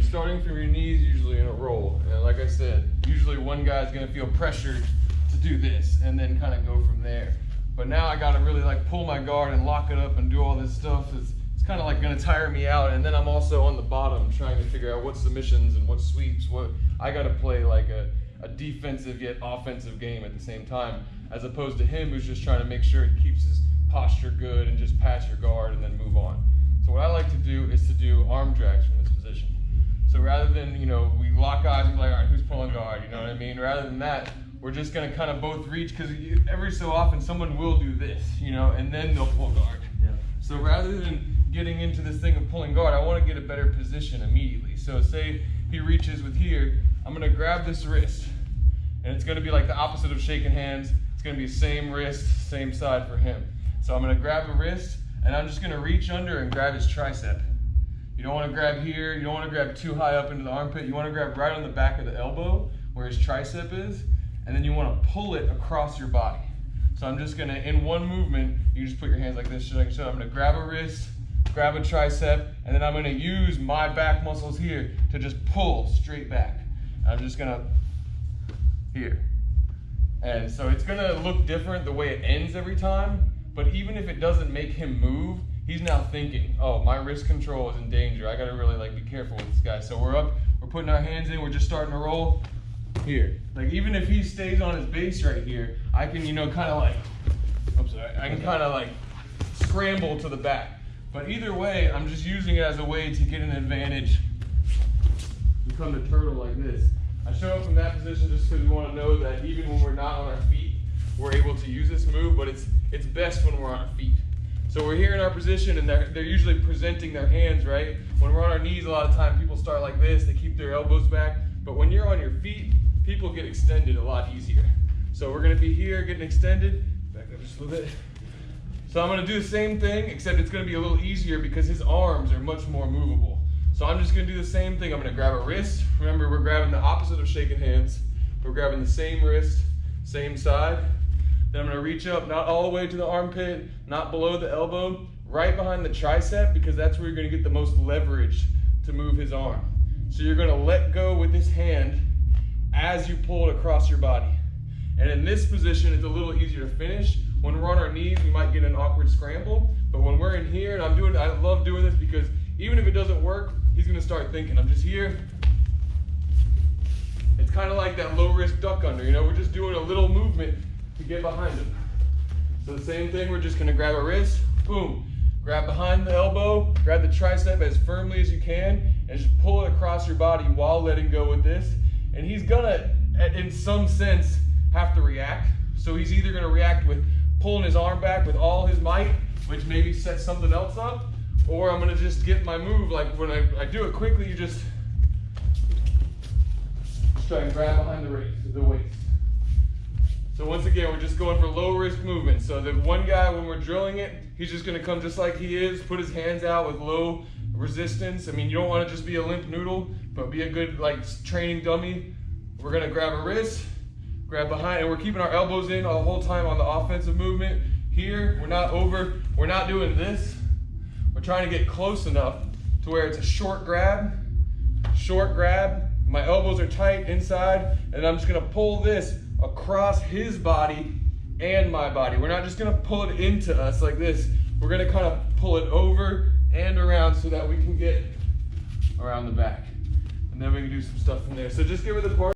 starting from your knees usually in a roll. And like I said, usually one guy's gonna feel pressured to do this and then kind of go from there. But now I gotta really like pull my guard and lock it up and do all this stuff. It's kind of like gonna tire me out. And then I'm also on the bottom trying to figure out what submissions and what sweeps, I gotta play like a defensive yet offensive game at the same time, as opposed to him who's just trying to make sure he keeps his posture good and just pass your guard and then move on. So what I like to do is to do arm drags from this position. So rather than, we lock eyes and be like, all right, who's pulling guard, you know what I mean? Rather than that, we're just gonna kind of both reach, because every so often someone will do this, and then they'll pull guard. Yeah. So rather than getting into this thing of pulling guard, I wanna get a better position immediately. So say he reaches with here, I'm gonna grab this wrist, and it's gonna be like the opposite of shaking hands. It's gonna be same wrist, same side for him. So I'm gonna grab a wrist, and I'm just gonna reach under and grab his tricep. You don't wanna grab here, you don't wanna grab too high up into the armpit. You wanna grab right on the back of the elbow where his tricep is, and then you wanna pull it across your body. So I'm just gonna, in one movement, you just put your hands like this, just like so. I'm gonna grab a wrist, grab a tricep, and then I'm gonna use my back muscles here to just pull straight back. I'm just gonna, here. And so it's gonna look different the way it ends every time, but even if it doesn't make him move, he's now thinking, oh, my wrist control is in danger. I gotta really be careful with this guy. So we're up, we're putting our hands in, we're just starting to roll here. Like even if he stays on his base right here, I can, I can kind of scramble to the back. But either way, I'm just using it as a way to get an advantage. Become the turtle like this. I show up from that position just because we want to know that even when we're not on our feet, we're able to use this move, but it's best when we're on our feet. So we're here in our position, and they're usually presenting their hands, right? When we're on our knees, a lot of time people start like this, they keep their elbows back, but when you're on your feet, people get extended a lot easier. So we're gonna be here, getting extended, back up just a little bit. So I'm gonna do the same thing, except it's gonna be a little easier because his arms are much more movable. So I'm just gonna do the same thing. I'm gonna grab a wrist. Remember, we're grabbing the opposite of shaking hands. We're grabbing the same wrist, same side. Then I'm gonna reach up, not all the way to the armpit, not below the elbow, right behind the tricep, because that's where you're gonna get the most leverage to move his arm. So you're gonna let go with this hand as you pull it across your body. And in this position, it's a little easier to finish. When we're on our knees, we might get an awkward scramble, but when we're in here, and I love doing this because even if it doesn't work, he's gonna start thinking, I'm just here. It's kind of like that low risk duck under, we're just doing a little movement to get behind him. So the same thing, we're just gonna grab a wrist, boom, grab behind the elbow, grab the tricep as firmly as you can, and just pull it across your body while letting go with this. And he's gonna, in some sense, have to react. So he's either gonna react with pulling his arm back with all his might, which maybe sets something else up, or I'm gonna just get my move, like when I do it quickly, you just try and grab behind the waist. So once again, we're just going for low risk movement. So the one guy, when we're drilling it, he's just gonna come just like he is, put his hands out with low resistance. I mean, you don't wanna just be a limp noodle, but be a good training dummy. We're gonna grab a wrist, grab behind, and we're keeping our elbows in the whole time on the offensive movement. Here, we're not doing this. We're trying to get close enough to where it's a short grab, my elbows are tight inside, and I'm just gonna pull this across his body and my body. We're not just gonna pull it into us like this. We're gonna kind of pull it over and around so that we can get around the back. And then we can do some stuff from there. So just give it the part.